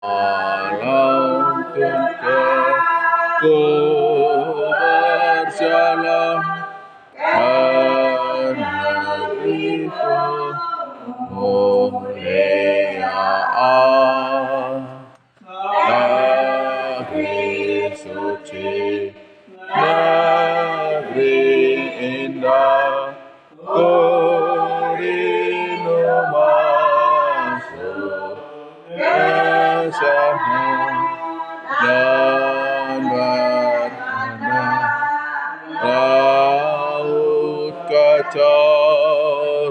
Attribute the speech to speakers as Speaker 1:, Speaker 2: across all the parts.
Speaker 1: Ku berjalan negeriku mulia, negeri suci, negeri indah. Ku rindu masuk ke sana dan berada laut kaca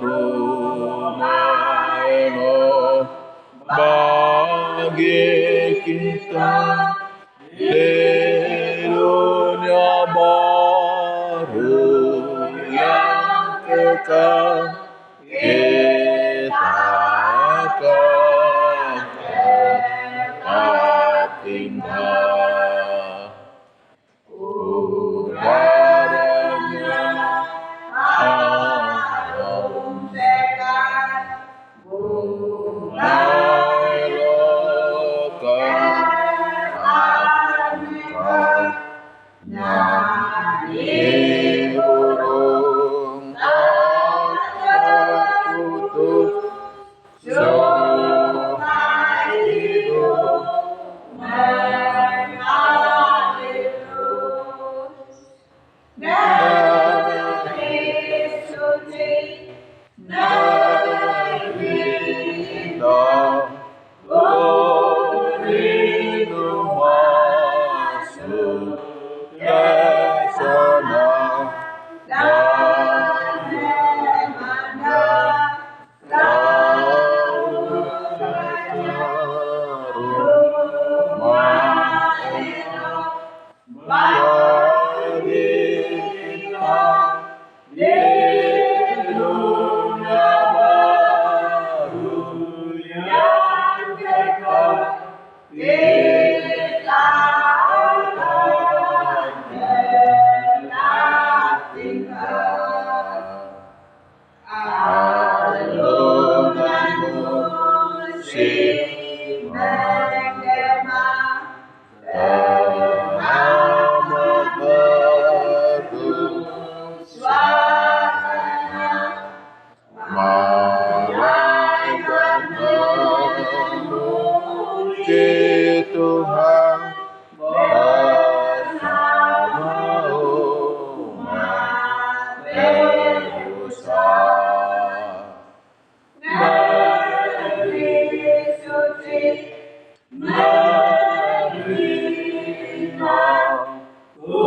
Speaker 1: rumah Elohim bagi kita di dunia baru yang kekal. Kita akan tetap tinggal. Udaranya harum segar, mulai lokal nyanyi burung tak terputus, sungai hidup mengalir terus. Negeri suci, negeri indah, ku rindu masuk ke sana dan memandang laut kaca rumah Elohim bagi kita di dunia baru yang kekal. Kita akan tetap tinggal. Alunan musik menggema teramat merdu suaranya, malaikat memuji Tuhan bersama umat berdosa. Negeri suci, negeri indah, ku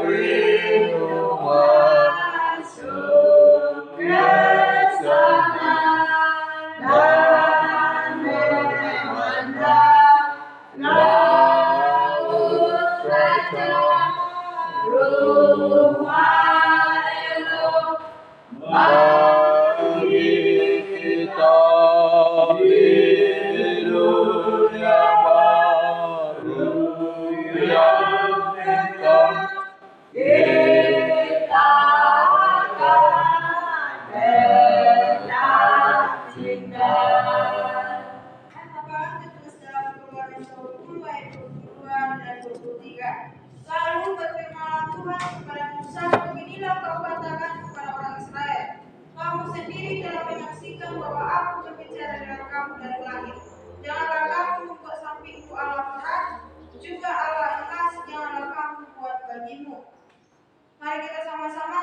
Speaker 1: rindu masuk ke sana dan memandang laut kaca rumah Elohim bagi kita di dunia baru yang kekal. Kita akan tetap tinggal.
Speaker 2: Apabila terus dalam Keluaran 20 ayat 22 dan 23. Lalu berfirmanlah Tuhan kepada Musa, beginilah kau katakan kepada orang Israel, kamu sendiri telah menyaksikan bahwa aku berbicara dengan kamu dari langit. Janganlah kamu membuat sampingku Allah perak, juga Allah emas janganlah kamu buat bagimu. Mari kita sama-sama.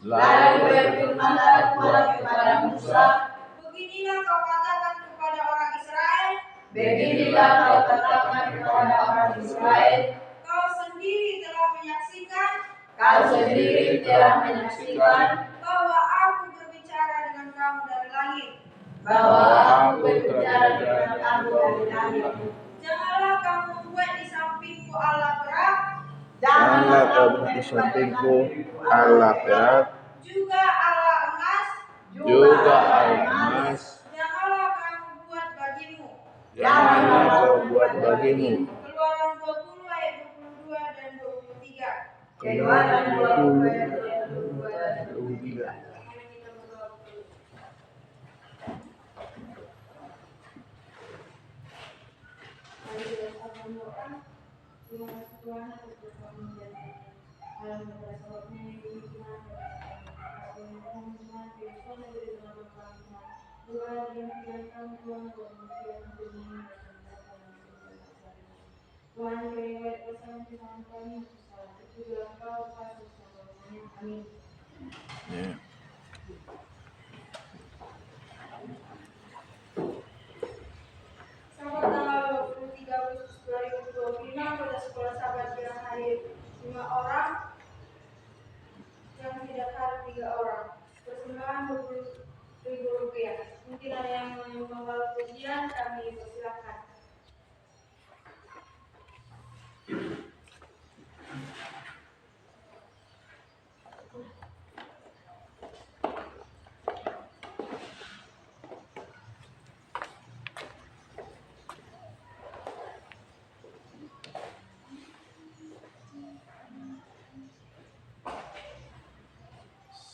Speaker 2: Lalu berfirmanlah Tuhan kepada Musa, beginilah kau katakan kepada orang Israel, kau sendiri telah menyaksikan bahwa aku berbicara dengan kamu dari langit. Janganlah kamu membuat di sampingku Allah perak, juga Allah emas, janganlah kamu buat bagimu. Keluaran 20 ayat 22 dan 23. berdoa, terima kasih Tuhan atas berkat menjadi alam berdasarnya yang Tuhan Tuhan Tuhan dari dalam kami Tuhan yang biarkan Tuhan bermimpian dunia Tuhan yang bersama Tuhan kami itu dalam kau kasih selamanya amin. Sama tanggal 23 Agustus 2025 pada sekolah sahabat yang hadir 5 orang, yang tidak hadir 3 orang. Persembahan Rp20.000. Mungkin ada yang membawa pujian, kami persilakan.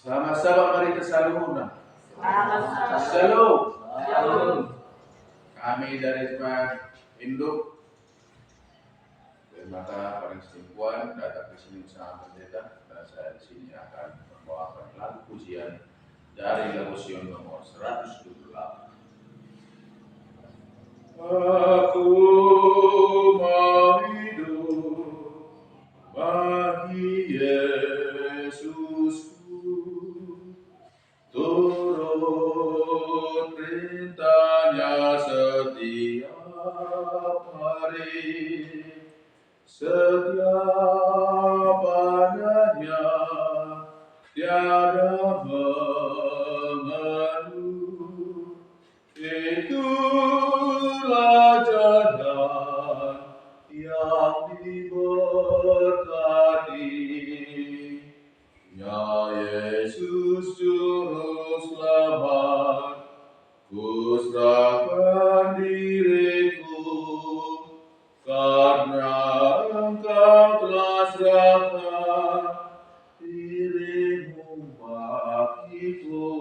Speaker 1: Sama-sama mari kita saluna. Shalom. Kami dari Jemaat Induk maka pada kesimpulan datang ke sini bersama pendeta dan saya di sini akan membawakan lagu pujian dari lagu Sion nomor 128. Aku mau hidup bagi Yesusku, turut perintahnya setiap hari, setiap padanya tiada mengeluh. Itulah jalan yang diberkati. Ya Yesus Juru Selamat, ku serahkan diriku, karena Engkau telah serahkan dirimu bagiku.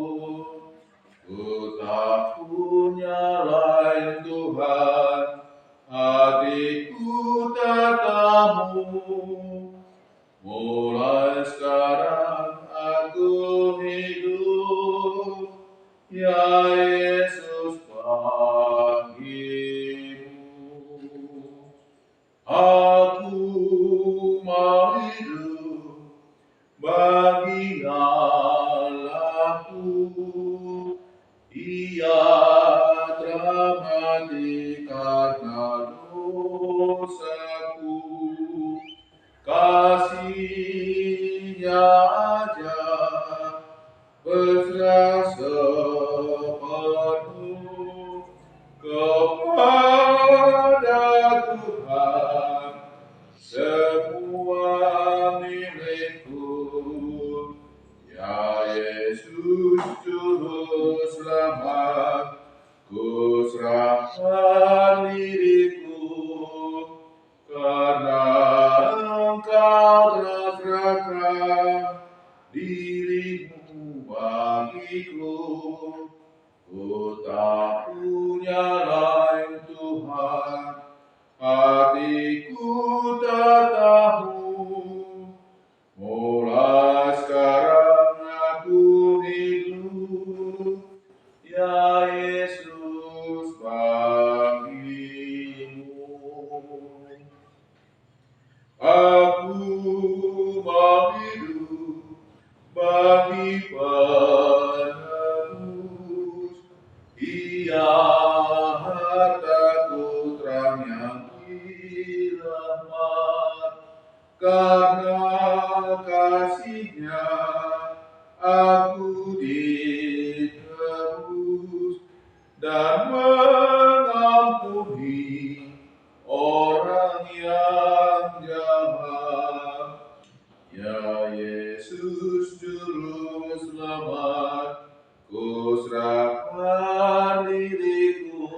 Speaker 1: Ku tak punya lain Tuhan, hatiku tatamu. Mulai sekarang aku hidup, ya Yesus bagimu. Aku mau hidup bagi Allahku, Ia telah mati karena dosaku. Kasih-Nya aja berserah sepenuh kepada Tuhan, semua milikku. Ya Yesus Juru Selamat, ku serahkan diriku, karena Engkau telah serahkan dirimu bagiku. Ku tak punya lain Tuhan, hatiku tatamu. Mulai sekarang aku hidup, ya Yesus bagimu. Aku mau hidup bagi penebus, Ia hartaku terang yang dirahmat, karena kasih-Nya aku ditebus dan mengampuni orang yang jahat. Ya Yesus Juru Selamat, ku serahkan diriku,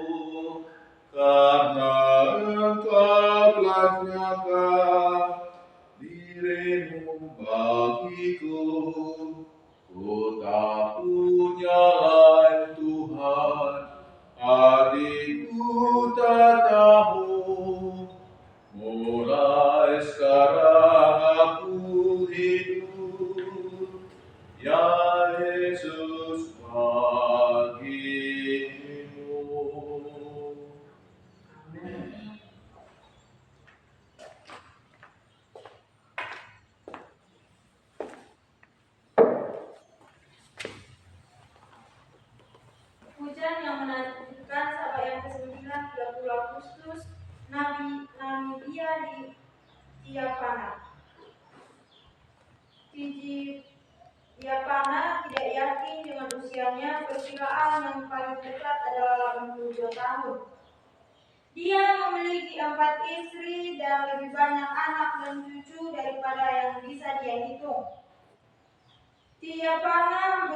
Speaker 1: karena Engkau telah serahkan dirimu bagiku. Ku tak punya lain Tuhan, hatiku tatamu.
Speaker 2: Agustus Namibia di Tiapana. Tiapana tidak yakin dengan usianya, perkiraan yang paling dekat adalah 82 tahun. Dia memiliki 4 istri dan lebih banyak anak dan cucu daripada yang bisa dia hitung. Tiapana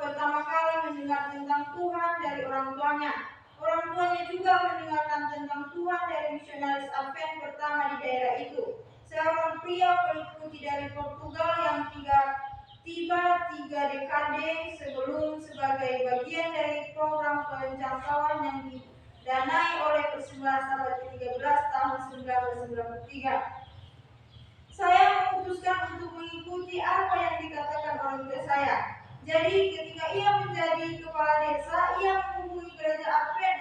Speaker 2: pertama kali mendengar tentang Tuhan dari orang tuanya. Orang tuanya juga mendengarkan tentang Tuhan dari misionaris Advent pertama di daerah itu. Seorang pria pengikuti dari Portugal yang tiba 3 dekade sebelum sebagai bagian dari program penjangkauan yang didanai oleh Persembahan Sabat ke-13 tahun 1993. Saya memutuskan untuk mengikuti apa yang dikatakan orang tua saya. Jadi ketika ia menjadi kepala desa, ia menghubungi gereja Advent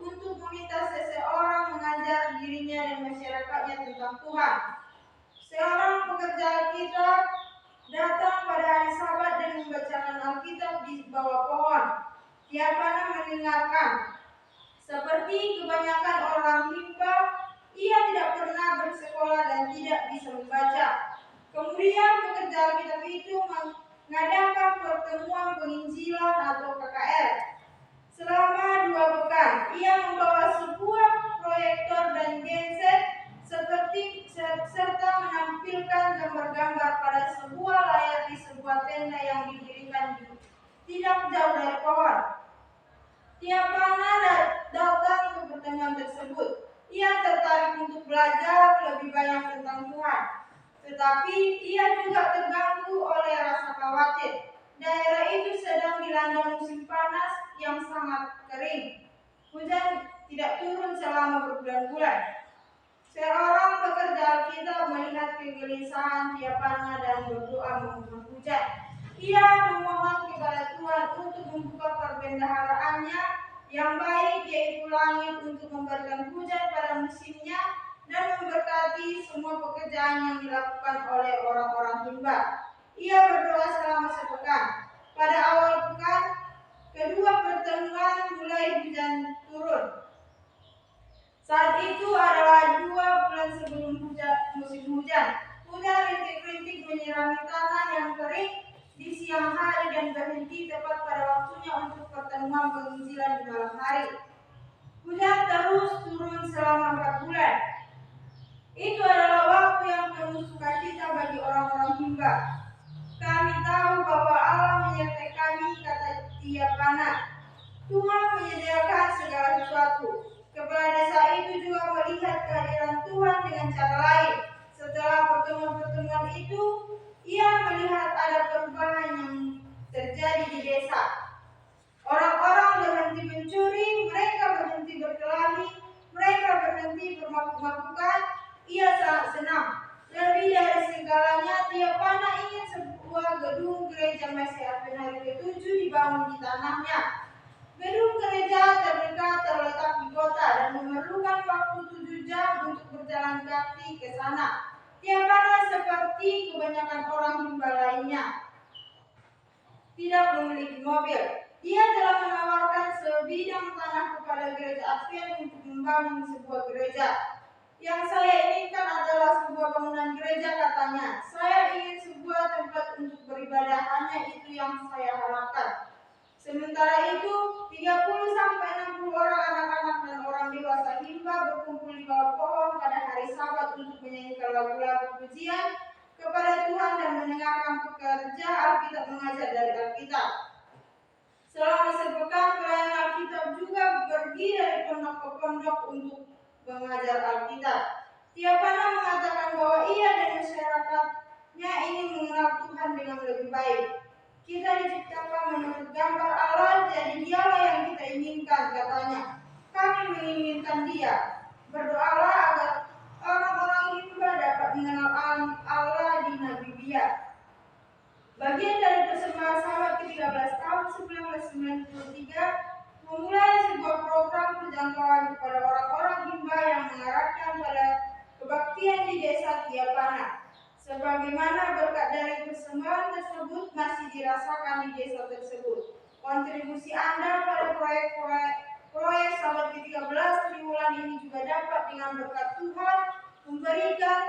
Speaker 2: untuk meminta seseorang mengajar dirinya dan masyarakatnya tentang Tuhan. Seorang pekerja Alkitab datang pada hari Sabat dan membacakan Alkitab di bawah pohon. Tiapana mendengarkan. Seperti kebanyakan orang himba, ia tidak pernah bersekolah dan tidak bisa membaca. Kemudian pekerja Alkitab itu mengadakan pertemuan penginjilan atau KKR. Selama 2 pekan, ia membawa sebuah proyektor dan genset serta menampilkan gambar-gambar pada sebuah layar di sebuah tenda yang didirikan tidak jauh dari pohon. Tiapana datang ke pertemuan tersebut. Ia tertarik untuk belajar lebih banyak tentang Tuhan. Tetapi ia juga terganggu oleh rasa khawatir. Daerah itu sedang dilanda musim panas yang sangat kering. Hujan tidak turun selama berbulan-bulan. Seorang pekerja Alkitab melihat kegelisahan Tiapana dan berdoa memohon hujan. Ia memohon kepada Tuhan untuk membuka perbendaharaannya yang baik, yaitu langit, untuk memberikan hujan pada musimnya dan memberkati semua pekerjaan yang dilakukan oleh orang-orang himba. Ia berdoa selama sepekan. Pada awal pekan kedua pertemuan mulai hujan turun. Saat itu adalah 2 bulan sebelum musim hujan. Hujan rintik-rintik menyirami tanah yang kering di siang hari dan berhenti tepat pada waktunya untuk pertemuan penginjilan di malam hari. Hujan terus turun selama 4 bulan. Itu adalah waktu yang penuh sukacita bagi orang-orang himba. Kami tahu bahwa Allah menyertai kami, kata Tiapana. Tuhan menyediakan segala sesuatu. Kepala desa itu juga melihat kehadiran Tuhan dengan cara lain. Setelah pertemuan-pertemuan itu, ia melihat ada perubahan yang terjadi di desa. Orang-orang berhenti mencuri, mereka berhenti berkelahi, mereka berhenti bermabuk-mabukan. Ia sangat senang. Lebih dari segalanya, Tiapana ingin sebuah gedung gereja Mesir Advent hari ke-7 dibangun di tanahnya. Gedung gereja terdekat terletak di kota dan memerlukan waktu 7 jam untuk berjalan kaki ke sana. Tiapana seperti kebanyakan orang himba lainnya tidak memiliki mobil. Dia telah menawarkan sebidang tanah kepada gereja Advent untuk membangun sebuah gereja. Yang saya inginkan adalah sebuah bangunan gereja, katanya. Saya ingin sebuah tempat untuk beribadah, hanya itu yang saya harapkan. Sementara itu, 30-60 orang anak-anak dan orang dewasa himba berkumpul di bawah pohon pada hari Sabat untuk menyanyikan lagu-lagu pujian kepada Tuhan dan mendengarkan pekerja Alkitab mengajar dari Alkitab. Selama sepekan, pelayan Alkitab juga pergi dari pondok ke pondok untuk mengajar Alkitab. Tiapana mengatakan bahwa ia dan masyarakatnya ingin mengenal Tuhan dengan lebih baik. Kita diciptakan menurut gambar Allah, jadi dialah yang kita inginkan, katanya. Kami menginginkan dia. Berdoalah agar orang-orang himba dapat mengenal Allah di Namibia. Bagian dari Persembahan Sabat ke-13 tahun 1993 memulai sebuah program penjangkauan kepada orang-orang himba yang mengarahkan pada kebaktian di desa Tiapana. Sebagaimana berkat dari persembahan tersebut masih dirasakan di desa tersebut. Kontribusi Anda pada proyek Sabat ke-13 dapat dengan berkat Tuhan memberikan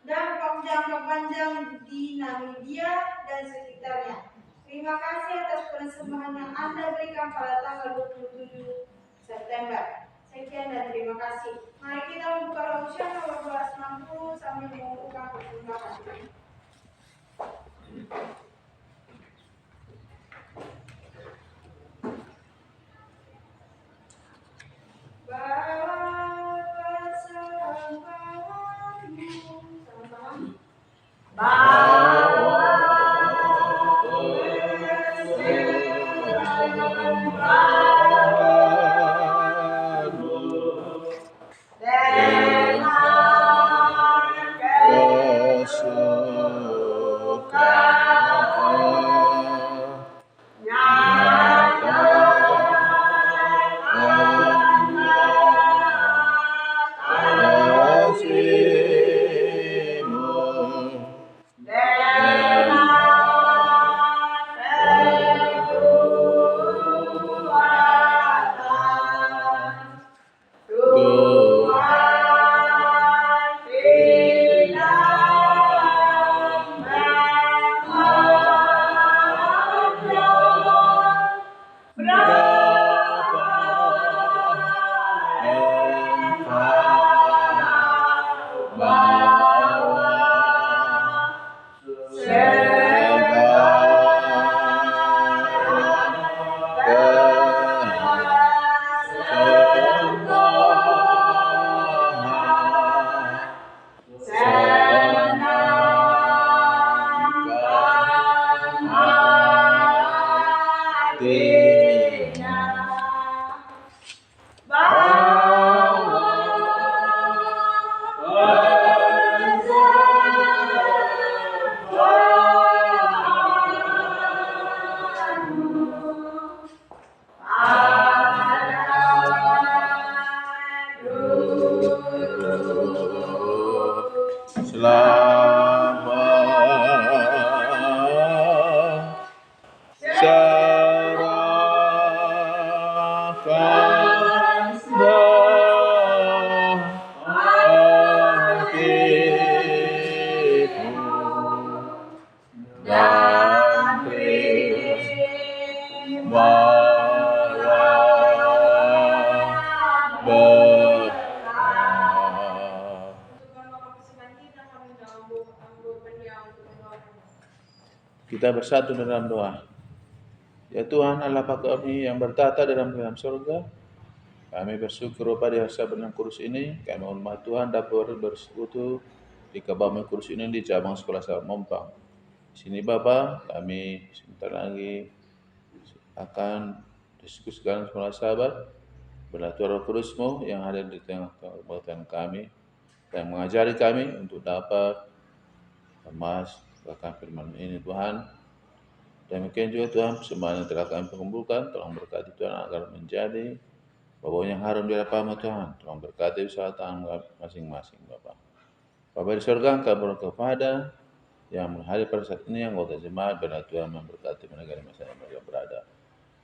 Speaker 2: dampak jangka panjang di Namibia dan sekitarnya. Terima kasih atas persembahan yang Anda berikan pada tanggal 27 September. Sekian dan terima kasih. Mari kita membuka Roshan nomor 260 sambil mengumpulkan persembahan.
Speaker 1: Kita bersatu dalam doa. Ya Tuhan Allah Bapa kami yang bertata dalam surga, kami bersyukur pada hari benang kurus ini, kami hormat Tuhan dapat bersekutu di kabame kurus ini di cabang sekolah Sahabat Mompang. Di sini Bapa, kami sebentar lagi akan diskusikan sekolah sahabat berlaku Roh Kudus-Mu yang ada di tengah-tengah kami dan mengajari kami untuk dapat kemas bahkan firman ini Tuhan. Demikian juga Tuhan persembahan yang telah kami kumpulkan, tolong berkati Tuhan agar menjadi bau yang harum di hadapan Tuhan. Tolong berkati usaha tangan masing-masing Bapa. Bapa di surga, Engkau kepada yang hadir pada saat ini anggota jemaat benar Tuhan memberkati negara masa yang mereka berada.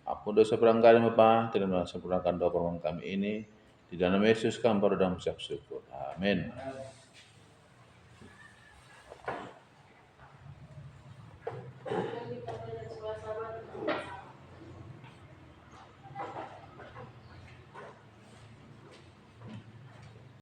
Speaker 1: Ampun dosa pelanggaran Bapa, terima sempurnakan doa permohonan kami ini. Di dalam Yesus kami berdoa dan mengucap syukur. Amin.